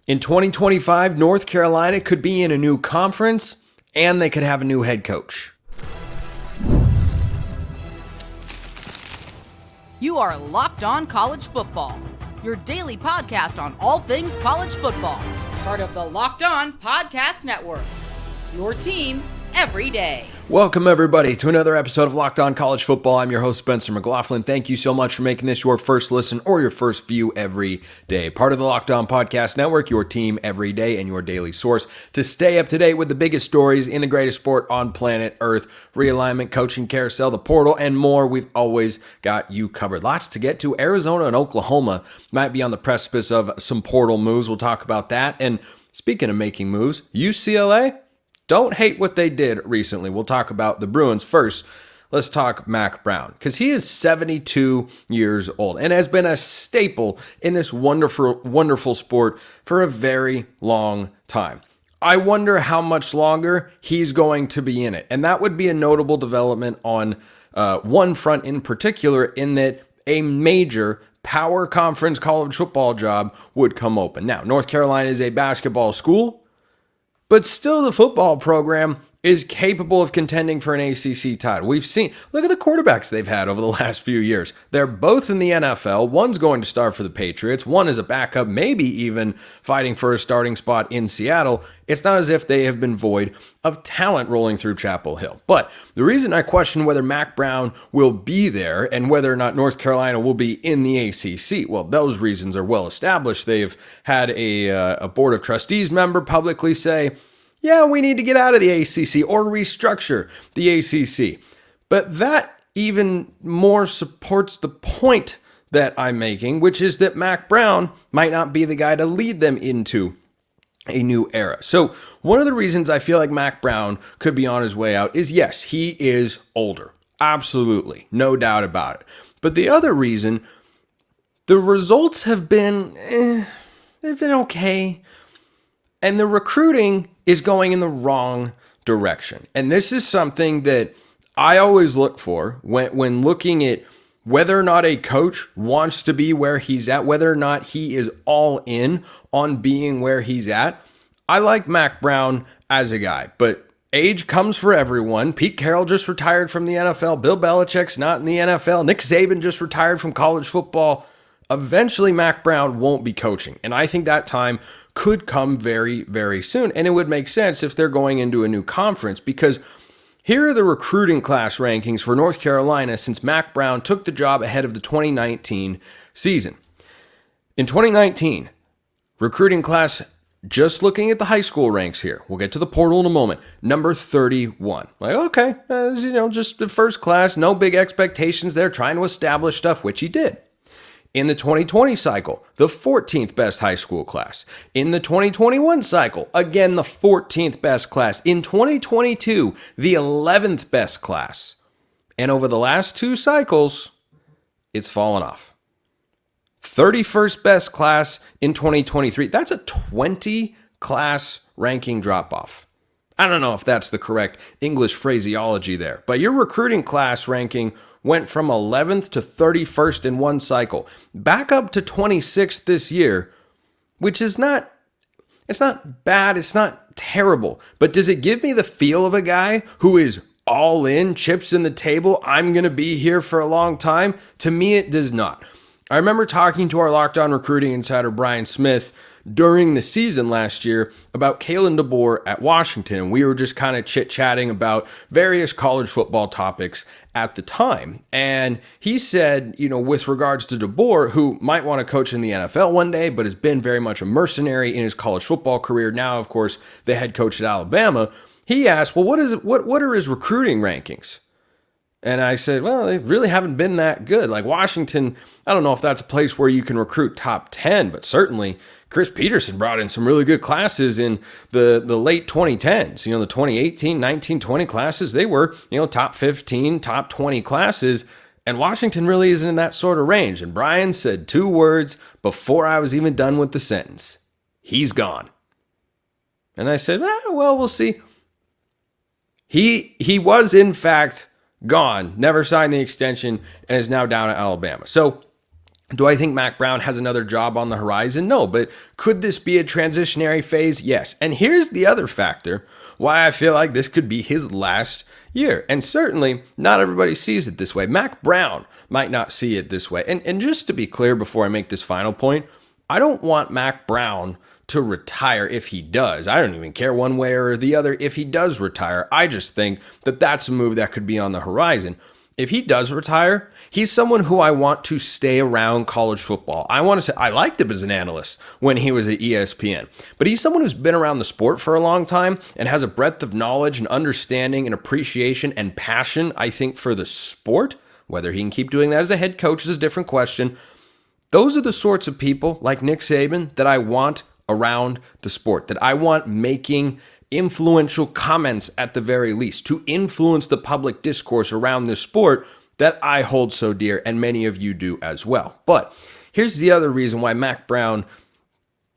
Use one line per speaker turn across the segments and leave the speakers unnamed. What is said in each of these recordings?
In 2025, North Carolina could be in a new conference and they could have a new head coach.
You are Locked On College Football, your daily podcast on all things college football. Part of the Locked On Podcast Network, your team every day.
Welcome, everybody, to another episode of Locked On College Football. I'm your host, Spencer McLaughlin. Thank you so much for making this your first listen or your first view every day. Part of the Locked On Podcast Network, your team every day and your daily source to stay up to date with the biggest stories in the greatest sport on planet Earth. Realignment, coaching carousel, the portal, and more. We've always got you covered. Lots to get to. Arizona and Oklahoma might be on the precipice of some portal moves. We'll talk about that. And speaking of making moves, UCLA, don't hate what they did recently. We'll talk about the Bruins first. Let's talk Mack Brown, because he is 72 years old and has been a staple in this wonderful sport for a very long time. I wonder how much longer he's going to be in it. And that would be a notable development on one front in particular, in that a major power conference college football job would come open. Now, North Carolina is a basketball school, but still, the football program is capable of contending for an ACC title. We've seen, look at the quarterbacks they've had over the last few years. They're both in the NFL. One's going to start for the Patriots. One is a backup, maybe even fighting for a starting spot in Seattle. It's not as if they have been void of talent rolling through Chapel Hill. But the reason I question whether Mack Brown will be there and whether or not North Carolina will be in the ACC, well, those reasons are well established. They've had a Board of Trustees member publicly say, yeah, we need to get out of the ACC or restructure the ACC. But that even more supports the point that I'm making, which is that Mack Brown might not be the guy to lead them into a new era. So one of the reasons I feel like Mack Brown could be on his way out is, yes, he is older. Absolutely. No doubt about it. But the other reason, the results have been, they've been okay. And the recruiting is going in the wrong direction. And this is something that I always look for when looking at whether or not a coach wants to be where he's at, whether or not he is all in on being where he's at. I like Mack Brown as a guy, but age comes for everyone. Pete Carroll just retired from the NFL. Bill Belichick's not in the NFL. Nick Saban just retired from college football. Eventually, Mack Brown won't be coaching. And I think that time could come very, very soon. And it would make sense if they're going into a new conference, because here are the recruiting class rankings for North Carolina since Mack Brown took the job ahead of the 2019 season. In 2019, recruiting class, just looking at the high school ranks here, we'll get to the portal in a moment, number 31. Like, okay, just the first class, no big expectations there, trying to establish stuff, which he did. In the 2020 cycle, the 14th best high school class. In the 2021 cycle, again, the 14th best class. In 2022, the 11th best class. And over the last two cycles, it's fallen off. 31st best class in 2023. That's a 20 class ranking drop-off. I don't know if that's the correct English phraseology there, but your recruiting class ranking went from 11th to 31st in one cycle, back up to 26th this year, which is not, it's not bad, it's not terrible, but does it give me the feel of a guy who is all in, chips in the table, I'm going to be here for a long time? To me, it does not. I remember talking to our Locked On Recruiting insider, Brian Smith, during the season last year about Kalen DeBoer at Washington. And we were just kind of chit-chatting about various college football topics at the time. And he said, with regards to DeBoer, who might want to coach in the NFL one day, but has been very much a mercenary in his college football career. Now, of course, the head coach at Alabama. He asked, well, what are his recruiting rankings? And I said, well, they really haven't been that good. Like Washington, I don't know if that's a place where you can recruit top 10, but certainly Chris Peterson brought in some really good classes in the late 2010s. The 2018, 19, 20 classes, they were, top 15, top 20 classes. And Washington really isn't in that sort of range. And Brian said two words before I was even done with the sentence. He's gone. And I said, well, we'll see. He was, in fact, gone, never signed the extension, and is now down at Alabama. So Do I think Mack Brown has another job on the horizon? No, but could this be a transitionary phase? Yes. And here's the other factor why I feel like this could be his last year. And certainly not everybody sees it this way. Mack Brown might not see it this way. And just to be clear before I make this final point, I don't want Mack Brown to retire if he does. I don't even care one way or the other if he does retire. I just think that that's a move that could be on the horizon. If he does retire, he's someone who I want to stay around college football. I want to say I liked him as an analyst when he was at ESPN, but he's someone who's been around the sport for a long time and has a breadth of knowledge and understanding and appreciation and passion, I think, for the sport. Whether he can keep doing that as a head coach is a different question. Those are the sorts of people like Nick Saban that I want around the sport, that I want making influential comments at the very least to influence the public discourse around this sport that I hold so dear, and many of you do as well. But here's the other reason why Mack Brown,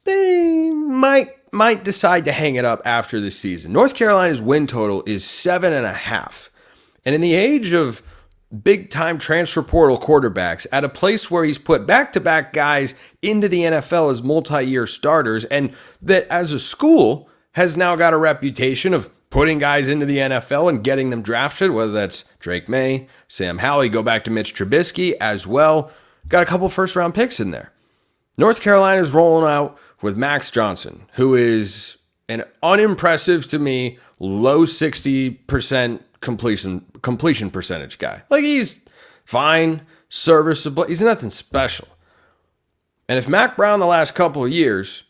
they might decide to hang it up after this season. North Carolina's win total is 7.5. And in the age of big-time transfer portal quarterbacks, at a place where he's put back-to-back guys into the NFL as multi-year starters, and that as a school has now got a reputation of putting guys into the NFL and getting them drafted, whether that's Drake May, Sam Howell, go back to Mitch Trubisky as well. Got a couple first-round picks in there. North Carolina's rolling out with Max Johnson, who is an unimpressive to me, low 60% completion percentage guy. Like, he's fine, serviceable. He's nothing special. And if Mack Brown the last couple of years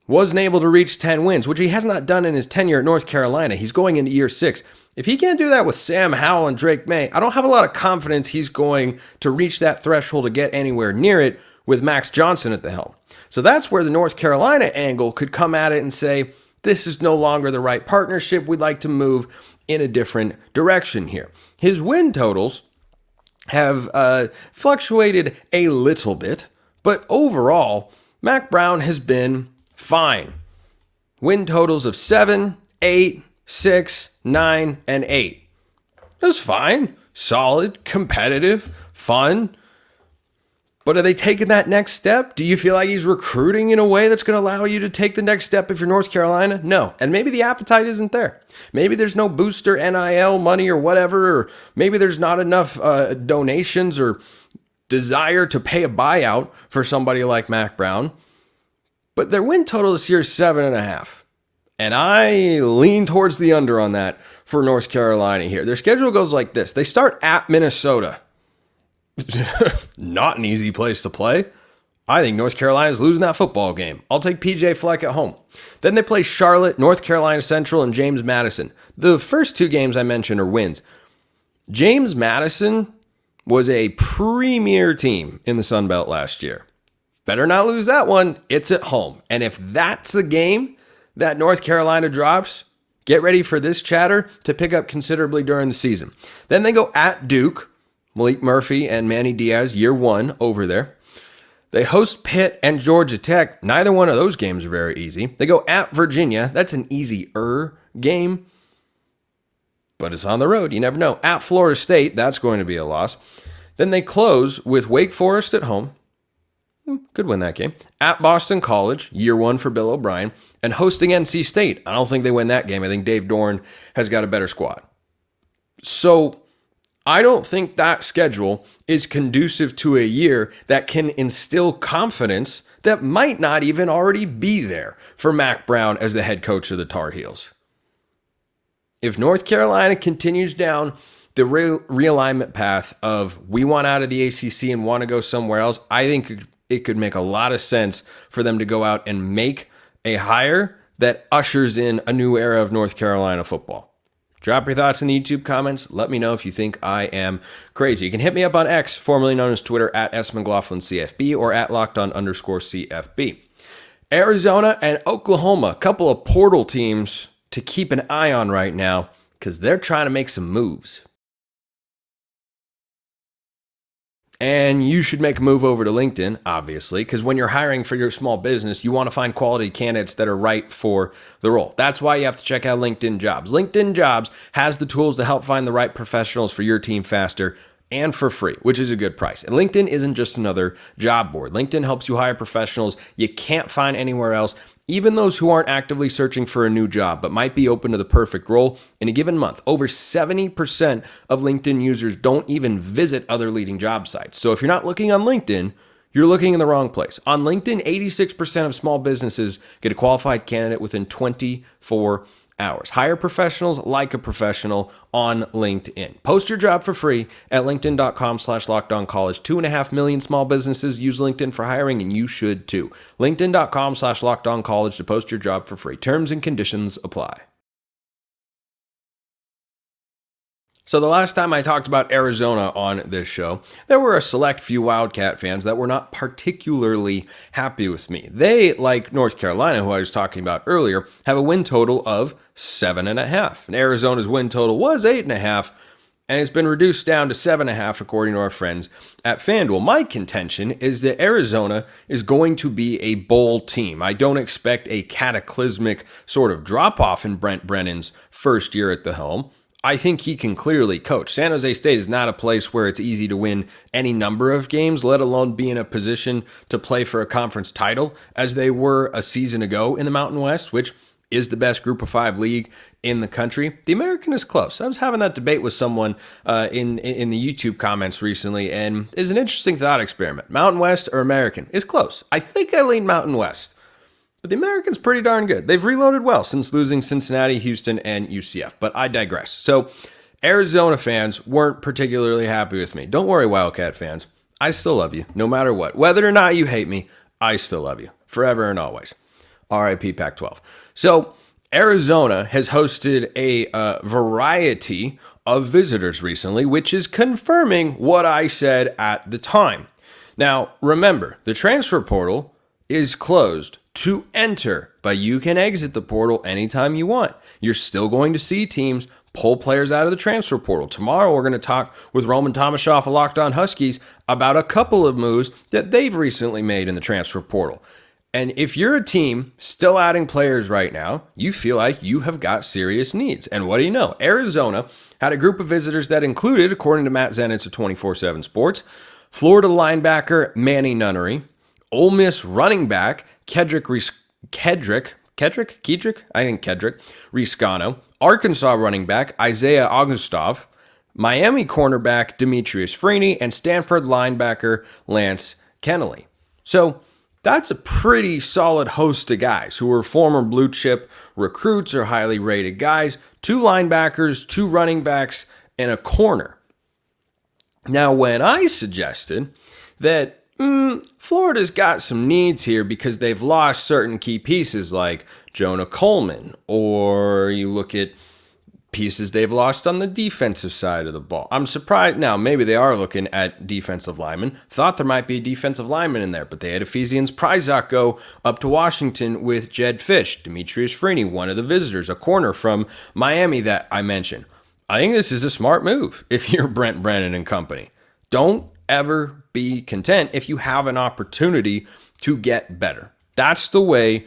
wasn't able to reach 10 wins, which he has not done in his tenure at North Carolina, he's going into year 6. If he can't do that with Sam Howell and Drake May, I don't have a lot of confidence he's going to reach that threshold to get anywhere near it with Max Johnson at the helm. So that's where the North Carolina angle could come at it and say, this is no longer the right partnership. We'd like to move in a different direction here. His win totals have fluctuated a little bit, but overall, Mack Brown has been fine. Win totals of 7, 8, 6, 9, and 8. That's fine. Solid, competitive, fun. But are they taking that next step? Do you feel like he's recruiting in a way that's going to allow you to take the next step if you're North Carolina? No. And maybe the appetite isn't there. Maybe there's no booster NIL money or whatever, or maybe there's not enough donations or desire to pay a buyout for somebody like Mack Brown. But their win total this year is 7.5. And I lean towards the under on that for North Carolina here. Their schedule goes like this. They start at Minnesota. Not an easy place to play. I think North Carolina's losing that football game. I'll take PJ Fleck at home. Then they play Charlotte, North Carolina Central, and James Madison. The first 2 games I mentioned are wins. James Madison was a premier team in the Sun Belt last year. Better not lose that one. It's at home. And if that's a game that North Carolina drops, get ready for this chatter to pick up considerably during the season. Then they go at Duke, Malik Murphy and Manny Diaz, year 1 over there. They host Pitt and Georgia Tech. Neither one of those games are very easy. They go at Virginia. That's an easier game, but it's on the road. You never know. At Florida State, that's going to be a loss. Then they close with Wake Forest at home. Could win that game. At Boston College, year 1 for Bill O'Brien, and hosting NC State. I don't think they win that game. I think Dave Doran has got a better squad. So I don't think that schedule is conducive to a year that can instill confidence that might not even already be there for Mack Brown as the head coach of the Tar Heels. If North Carolina continues down the realignment path of we want out of the ACC and want to go somewhere else, I think it could make a lot of sense for them to go out and make a hire that ushers in a new era of North Carolina football. Drop your thoughts in the YouTube comments. Let me know if you think I am crazy. You can hit me up on X, formerly known as Twitter, at @McLaughlinCFB or at @LockedOn_CFB. Arizona and Oklahoma, a couple of portal teams to keep an eye on right now because they're trying to make some moves. And you should make a move over to LinkedIn, obviously, because when you're hiring for your small business, you want to find quality candidates that are right for the role. That's why you have to check out LinkedIn Jobs. LinkedIn Jobs has the tools to help find the right professionals for your team faster and for free, which is a good price. And LinkedIn isn't just another job board. LinkedIn helps you hire professionals you can't find anywhere else, even those who aren't actively searching for a new job, but might be open to the perfect role. In a given month, over 70% of LinkedIn users don't even visit other leading job sites. So if you're not looking on LinkedIn, you're looking in the wrong place. On LinkedIn, 86% of small businesses get a qualified candidate within 24 hours. Hire professionals like a professional on LinkedIn. Post your job for free at linkedin.com/lockedoncollege. 2.5 million small businesses use LinkedIn for hiring, and you should too. LinkedIn.com/lockedoncollege to post your job for free. Terms and conditions apply. So the last time I talked about Arizona on this show, there were a select few Wildcat fans that were not particularly happy with me. They, like North Carolina, who I was talking about earlier, have a win total of 7.5. And Arizona's win total was 8.5, and it's been reduced down to 7.5 according to our friends at FanDuel. My contention is that Arizona is going to be a bowl team. I don't expect a cataclysmic sort of drop-off in Brent Brennan's first year at the helm. I think he can clearly coach. San Jose State is not a place where it's easy to win any number of games, let alone be in a position to play for a conference title, as they were a season ago in the Mountain West, which is the best Group of 5 league in the country. The American is close. I was having that debate with someone in the YouTube comments recently, and it's an interesting thought experiment. Mountain West or American is close. I think I lean Mountain West. But the American's pretty darn good. They've reloaded well since losing Cincinnati, Houston, and UCF. But I digress. So Arizona fans weren't particularly happy with me. Don't worry, Wildcat fans. I still love you, no matter what. Whether or not you hate me, I still love you. Forever and always. RIP Pac-12. So Arizona has hosted a variety of visitors recently, which is confirming what I said at the time. Now, remember, the transfer portal is closed to enter, but you can exit the portal anytime you want. You're still going to see teams pull players out of the transfer portal. Tomorrow, we're going to talk with Roman Tomashoff of Locked On Huskies about a couple of moves that they've recently made in the transfer portal. And if you're a team still adding players right now, you feel like you have got serious needs. And what do you know? Arizona had a group of visitors that included, according to Matt Zenitz of 24/7 Sports, Florida linebacker Manny Nunnery, Ole Miss running back Kedrick Riscano, Arkansas running back Isaiah Augustov, Miami cornerback Demetrius Freeney, and Stanford linebacker Lance Kennelly. So that's a pretty solid host of guys who are former blue chip recruits or highly rated guys. 2 linebackers, 2 running backs, and a corner. Now, when I suggested that Florida's got some needs here because they've lost certain key pieces like Jonah Coleman, or you look at pieces they've lost on the defensive side of the ball. I'm surprised. Now, maybe they are looking at defensive linemen. Thought there might be a defensive lineman in there, but they had Ephesians Pryzak go up to Washington with Jed Fish, Demetrius Freeney, one of the visitors, a corner from Miami that I mentioned. I think this is a smart move if you're Brent Brennan and company. Don't ever be content if you have an opportunity to get better. That's the way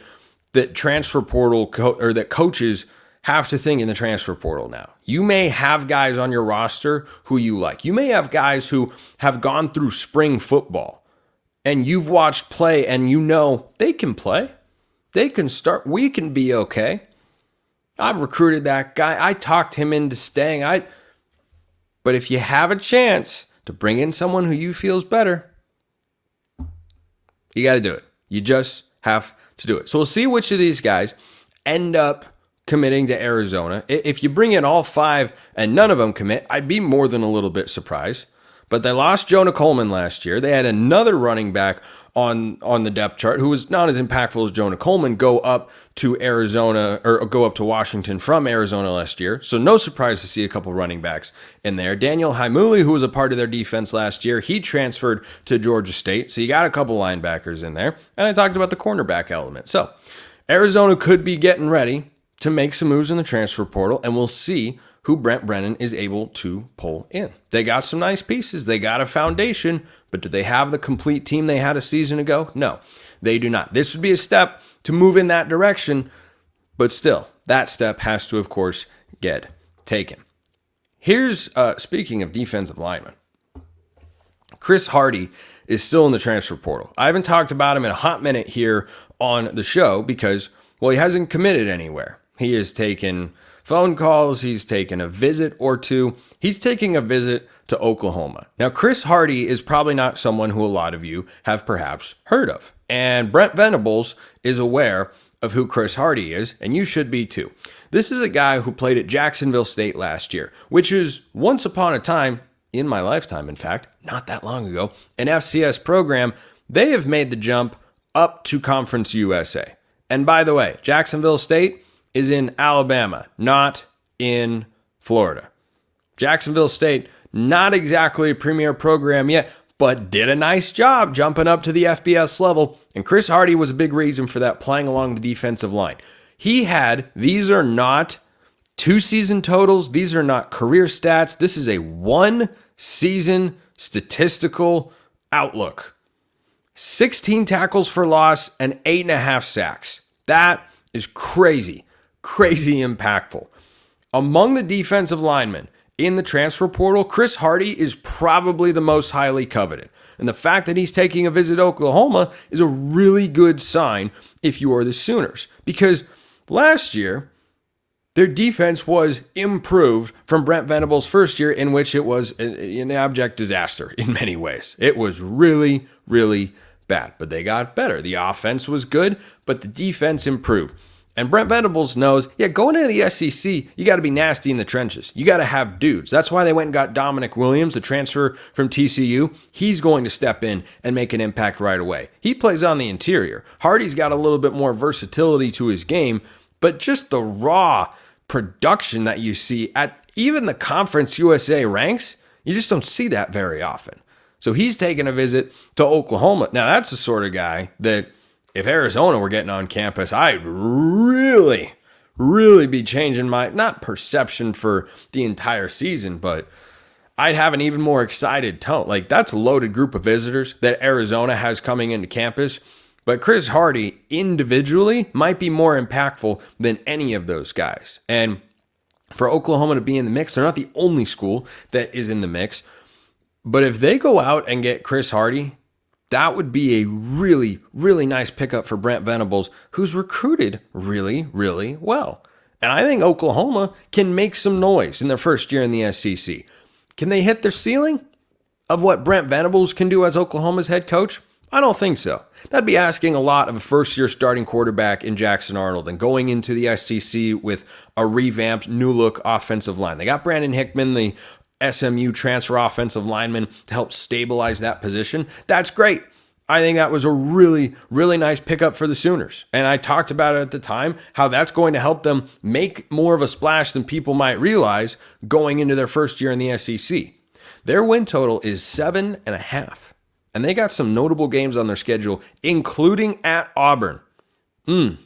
that transfer portal or that coaches have to think in the transfer portal now. You may have guys on your roster who you like. You may have guys who have gone through spring football and you've watched play and you know they can play. They can start. We can be okay. I've recruited that guy. I talked him into staying. But if you have a chance to bring in someone who you feel is better, you got to do it. You just have to do it. So we'll see which of these guys end up committing to Arizona. If you bring in all 5 and none of them commit, I'd be more than a little bit surprised. But they lost Jonah Coleman last year. They had another running back on the depth chart who was not as impactful as Jonah Coleman go up to Arizona or go up to Washington from Arizona last year. So no surprise to see a couple running backs in there. Daniel Haimuli, who was a part of their defense last year, he transferred to Georgia State. So you got a couple linebackers in there. And I talked about the cornerback element. So Arizona could be getting ready to make some moves in the transfer portal, and we'll see who Brent Brennan is able to pull in. They got some nice pieces. They got a foundation, but do they have the complete team they had a season ago? No, they do not. This would be a step to move in that direction, but still, that step has to, of course, get taken. Here's, speaking of defensive linemen, Chris Hardy is still in the transfer portal. I haven't talked about him in a hot minute here on the show because, well, he hasn't committed anywhere. He has taken phone calls. He's taken a visit or two. He's taking a visit to Oklahoma. Now, Chris Hardy is probably not someone who a lot of you have perhaps heard of. And Brent Venables is aware of who Chris Hardy is, and you should be too. This is a guy who played at Jacksonville State last year, which is once upon a time, in my lifetime, in fact, not that long ago, an FCS program. They have made the jump up to Conference USA. And by the way, Jacksonville State is in Alabama, not in Florida. Jacksonville State, not exactly a premier program yet, but did a nice job jumping up to the FBS level. And Chris Hardy was a big reason for that, playing along the defensive line. He had, these are not 2-season totals. These are not career stats. This is a 1-season statistical outlook. 16 tackles for loss and 8.5 sacks. That is crazy, crazy impactful. Among the defensive linemen in the transfer portal, Chris Hardy is probably the most highly coveted. And the fact that he's taking a visit to Oklahoma is a really good sign if you are the Sooners. Because last year, their defense was improved from Brent Venables' first year, in which it was an abject disaster in many ways. It was really, really bad, but they got better. The offense was good, but the defense improved. And Brent Venables knows, going into the SEC, you got to be nasty in the trenches. You got to have dudes. That's why they went and got Dominic Williams, the transfer from TCU. He's going to step in and make an impact right away. He plays on the interior. Hardy's got a little bit more versatility to his game, but just the raw production that you see at even the Conference USA ranks, you just don't see that very often. So he's taking a visit to Oklahoma. Now, that's the sort of guy that if Arizona were getting on campus, I'd really be changing my, not perception for the entire season, but I'd have an even more excited tone. Like, that's a loaded group of visitors that Arizona has coming into campus. But Chris Hardy individually might be more impactful than any of those guys. And for Oklahoma to be in the mix, they're not the only school that is in the mix. But if they go out and get Chris Hardy, that would be a really, really nice pickup for Brent Venables, who's recruited really, really well. And I think Oklahoma can make some noise in their first year in the SEC. Can they hit their ceiling of what Brent Venables can do as Oklahoma's head coach? I don't think so. That'd be asking a lot of a first-year starting quarterback in Jackson Arnold and going into the SEC with a revamped, new-look offensive line. They got Brandon Hickman, the SMU transfer offensive lineman, to help stabilize that position. That's great. I think that was a really, really nice pickup for the Sooners. And I talked about it at the time, how that's going to help them make more of a splash than people might realize going into their first year in the SEC. Their win total is 7.5. And they got some notable games on their schedule, including at Auburn. That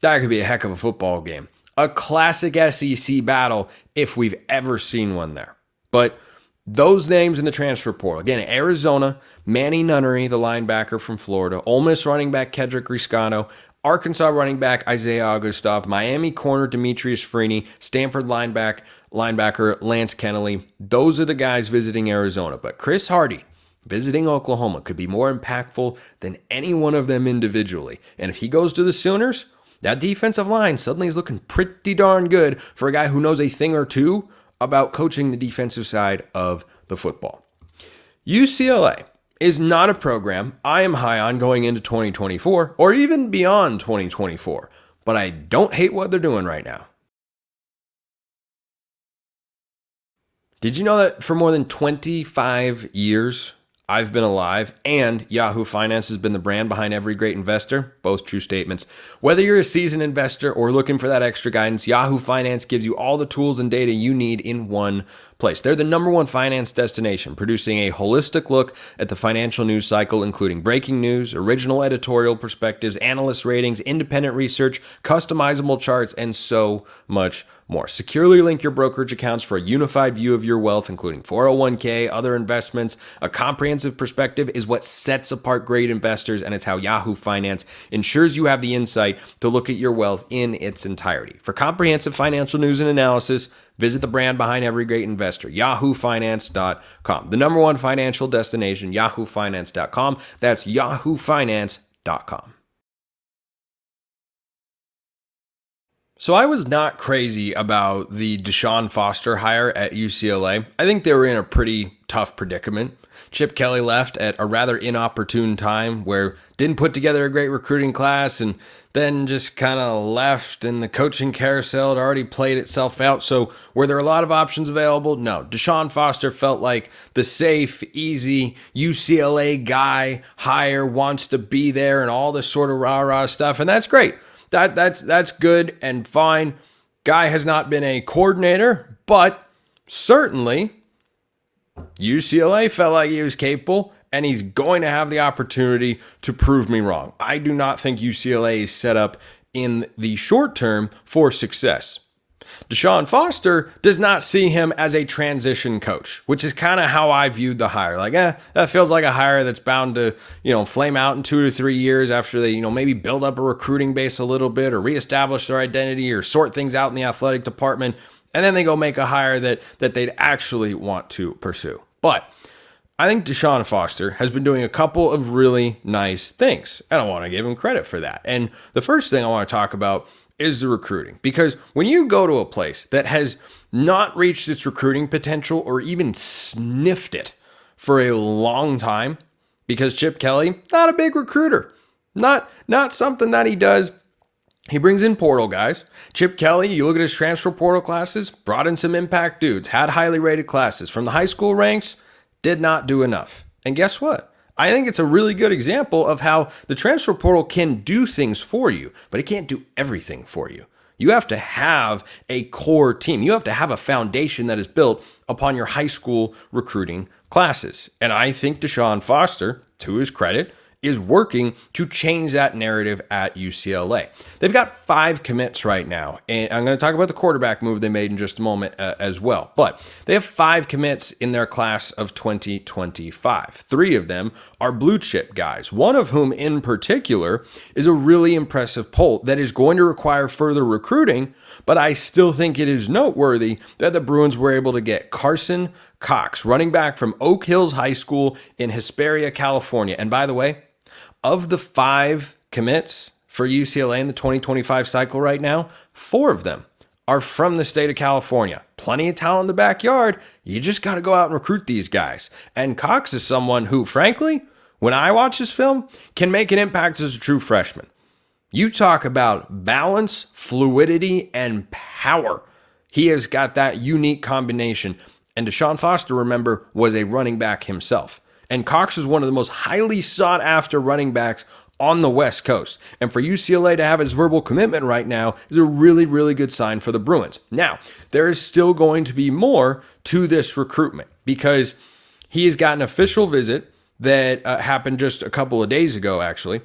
could be a heck of a football game. A classic SEC battle if we've ever seen one there. But those names in the transfer portal. Again, Arizona, Manny Nunnery, the linebacker from Florida. Ole Miss running back Kedrick Riscano. Arkansas running back Isaiah Augustov. Miami corner Demetrius Freeney. Stanford linebacker Lance Kennelly. Those are the guys visiting Arizona. But Chris Hardy visiting Oklahoma could be more impactful than any one of them individually. And if he goes to the Sooners, that defensive line suddenly is looking pretty darn good for a guy who knows a thing or two about coaching the defensive side of the football. UCLA is not a program I am high on going into 2024 or even beyond 2024, but I don't hate what they're doing right now. Did you know that for more than 25 years, I've been alive, and Yahoo Finance has been the brand behind every great investor? Both true statements. Whether you're a seasoned investor or looking for that extra guidance, Yahoo Finance gives you all the tools and data you need in one place. They're the #1 finance destination, producing a holistic look at the financial news cycle, including breaking news, original editorial perspectives, analyst ratings, independent research, customizable charts, and so much more. Securely link your brokerage accounts for a unified view of your wealth, including 401k, other investments. A comprehensive perspective is what sets apart great investors, and it's how Yahoo Finance ensures you have the insight to look at your wealth in its entirety. For comprehensive financial news and analysis, visit the brand behind every great investor, yahoofinance.com. The number one financial destination, yahoofinance.com. That's yahoofinance.com. So I was not crazy about the DeShaun Foster hire at UCLA. I think they were in a pretty tough predicament. Chip Kelly left at a rather inopportune time where didn't put together a great recruiting class and then just kind of left, and the coaching carousel had already played itself out. So were there a lot of options available? No. DeShaun Foster felt like the safe, easy UCLA guy hire, wants to be there and all this sort of rah-rah stuff, and that's great. That's good and fine. Guy has not been a coordinator, but certainly UCLA felt like he was capable, and he's going to have the opportunity to prove me wrong. I do not think UCLA is set up in the short term for success. DeShaun Foster does not see him as a transition coach, which is kind of how I viewed the hire. Like, that feels like a hire that's bound to, flame out in 2 to 3 years after they, maybe build up a recruiting base a little bit or reestablish their identity or sort things out in the athletic department. And then they go make a hire that they'd actually want to pursue. But I think DeShaun Foster has been doing a couple of really nice things, and I want to give him credit for that. And the first thing I want to talk about is the recruiting. Because when you go to a place that has not reached its recruiting potential or even sniffed it for a long time, because Chip Kelly, not a big recruiter, not something that he does. He brings in portal guys. Chip Kelly, you look at his transfer portal classes, brought in some impact dudes, had highly rated classes. From the high school ranks, did not do enough. And guess what? I think it's a really good example of how the transfer portal can do things for you, but it can't do everything for you. You have to have a core team. You have to have a foundation that is built upon your high school recruiting classes. And I think DeShaun Foster, to his credit, is working to change that narrative at UCLA. They've got 5 commits right now, and I'm going to talk about the quarterback move they made in just a moment as well. But they have 5 commits in their class of 2025. 3 of them are blue chip guys, one of whom in particular is a really impressive poll that is going to require further recruiting, but I still think it is noteworthy that the Bruins were able to get Carson Cox, running back from Oak Hills High School in Hesperia, California. And by the way, of the 5 commits for UCLA in the 2025 cycle right now, 4 of them are from the state of California. Plenty of talent in the backyard. You just got to go out and recruit these guys. And Cox is someone who, frankly, when I watch this film, can make an impact as a true freshman. You talk about balance, fluidity, and power. He has got that unique combination. And DeShaun Foster, remember, was a running back himself. And Cox is one of the most highly sought after running backs on the West Coast. And for UCLA to have his verbal commitment right now is a really, really good sign for the Bruins. Now, there is still going to be more to this recruitment because he has got an official visit that happened just a couple of days ago, actually,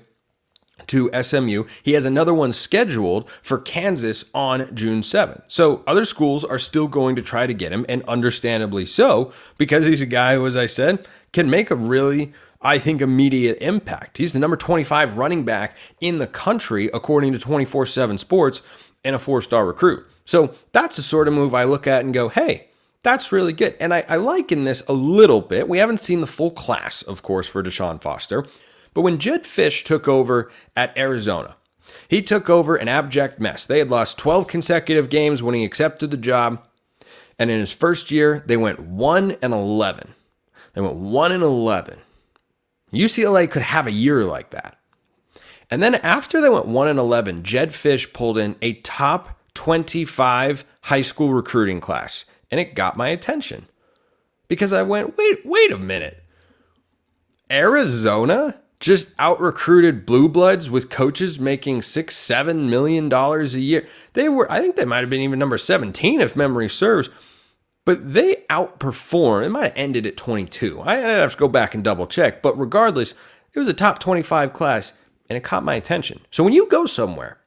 to SMU. He has another one scheduled for Kansas on June 7th. So other schools are still going to try to get him, and understandably so, because he's a guy who, as I said, can make a really, I think, immediate impact. He's the number 25 running back in the country, according to 24/7 Sports, and a 4-star recruit. So that's the sort of move I look at and go, hey, that's really good. And I liken this a little bit. We haven't seen the full class, of course, for DeShaun Foster. But when Jedd Fisch took over at Arizona, he took over an abject mess. They had lost 12 consecutive games when he accepted the job. And in his first year, they went 1-11. They went 1-11. UCLA could have a year like that. And then after they went 1-11, Jedd Fisch pulled in a top 25 high school recruiting class. And it got my attention. Because I went, wait a minute. Arizona just out-recruited Blue Bloods with coaches making $6-7 million a year. I think they might have been even number 17 if memory serves. But they outperformed. It might have ended at 22. I'd have to go back and double check. But regardless, it was a top 25 class, and it caught my attention. So when you go somewhere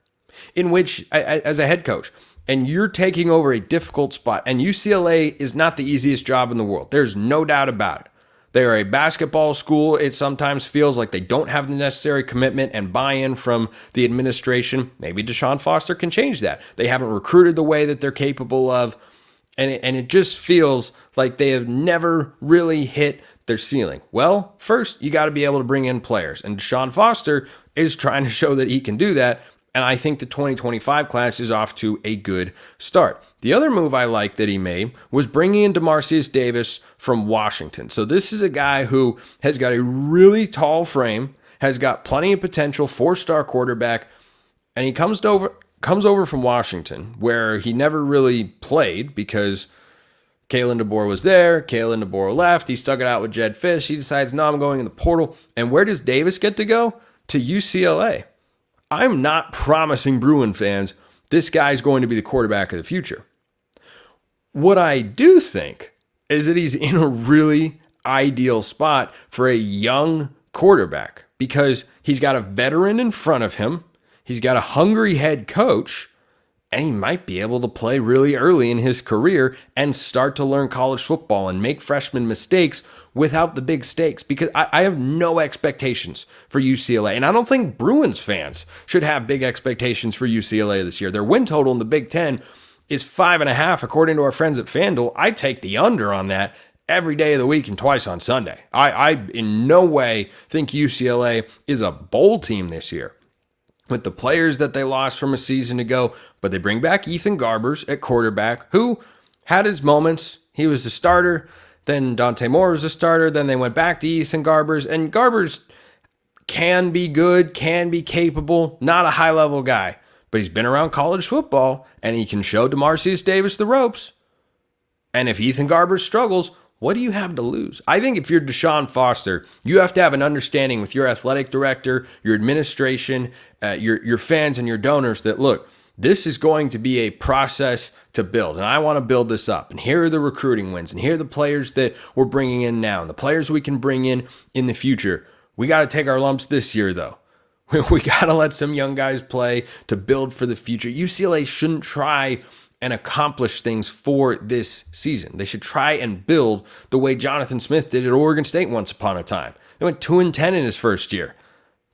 in which, as a head coach, and you're taking over a difficult spot. And UCLA is not the easiest job in the world. There's no doubt about it. They are a basketball school. It sometimes feels like they don't have the necessary commitment and buy-in from the administration. Maybe DeShaun Foster can change that. They haven't recruited the way that they're capable of. And it just feels like they have never really hit their ceiling. Well, first, you got to be able to bring in players. And DeShaun Foster is trying to show that he can do that. And I think the 2025 class is off to a good start. The other move I like that he made was bringing in DeMarcius Davis from Washington. So this is a guy who has got a really tall frame, has got plenty of potential, 4-star quarterback, and he comes over from Washington, where he never really played because Kalen DeBoer was there. Kalen DeBoer left. He stuck it out with Jed Fish. He decides, no, I'm going in the portal. And where does Davis get to go? To UCLA. I'm not promising Bruin fans this guy's going to be the quarterback of the future. What I do think is that he's in a really ideal spot for a young quarterback because he's got a veteran in front of him. He's got a hungry head coach, and he might be able to play really early in his career and start to learn college football and make freshman mistakes without the big stakes, because I have no expectations for UCLA. And I don't think Bruins fans should have big expectations for UCLA this year. Their win total in the Big Ten is 5.5, according to our friends at FanDuel. I take the under on that every day of the week and twice on Sunday. I in no way think UCLA is a bowl team this year with the players that they lost from a season ago, but they bring back Ethan Garbers at quarterback, who had his moments. He was the starter, then Dante Moore was the starter, then they went back to Ethan Garbers, and Garbers can be good, can be capable, not a high-level guy, but he's been around college football, and he can show DeMarcius Davis the ropes. And if Ethan Garbers struggles, what do you have to lose? I think if you're DeShaun Foster, you have to have an understanding with your athletic director, your administration, your fans, and your donors that, look, this is going to be a process to build, and I want to build this up. And here are the recruiting wins, and here are the players that we're bringing in now, and the players we can bring in the future. We got to take our lumps this year, though. We got to let some young guys play to build for the future. UCLA shouldn't try and accomplish things for this season. They should try and build the way Jonathan Smith did at Oregon State once upon a time. They went 2-10 in his first year.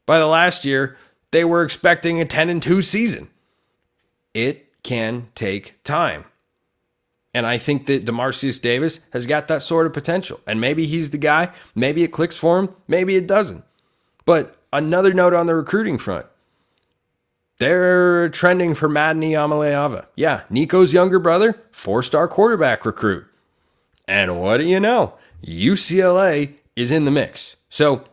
By the last year, they were expecting a 10-2 season. It can take time. And I think that DeMarcius Davis has got that sort of potential. And maybe he's the guy. Maybe it clicks for him. Maybe it doesn't. But another note on the recruiting front. They're trending for Madani Amaleava. Yeah, Nico's younger brother, 4-star quarterback recruit. And what do you know? UCLA is in the mix. So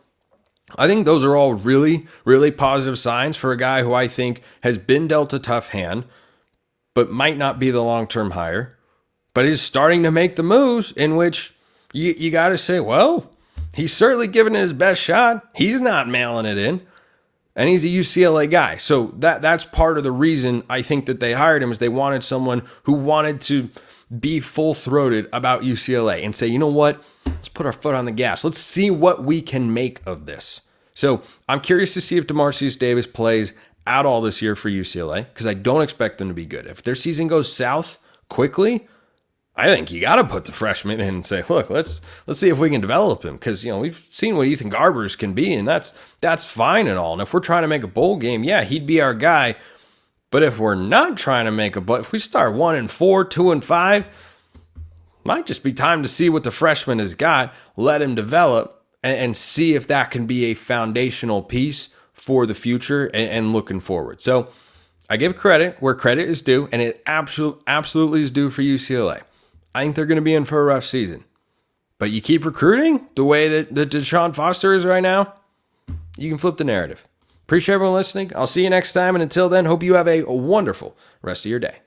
I think those are all really, really positive signs for a guy who I think has been dealt a tough hand, but might not be the long-term hire, but is starting to make the moves in which you got to say, well, he's certainly given it his best shot. He's not mailing it in. And he's a UCLA guy. So that's part of the reason I think that they hired him, is they wanted someone who wanted to be full-throated about UCLA and say, you know what, let's put our foot on the gas. Let's see what we can make of this. So I'm curious to see if DeMarcius Davis plays at all this year for UCLA, because I don't expect them to be good. If their season goes south quickly, I think you got to put the freshman in and say, look, let's see if we can develop him, because we've seen what Ethan Garbers can be, and that's fine and all. And if we're trying to make a bowl game, yeah, he'd be our guy. But if we're not trying to make if we start 1-4, 2-5, might just be time to see what the freshman has got, let him develop, and see if that can be a foundational piece for the future and looking forward. So I give credit where credit is due, and it absolutely is due for UCLA. I think they're going to be in for a rough season. But you keep recruiting the way that DeShaun Foster is right now, you can flip the narrative. Appreciate everyone listening. I'll see you next time. And until then, hope you have a wonderful rest of your day.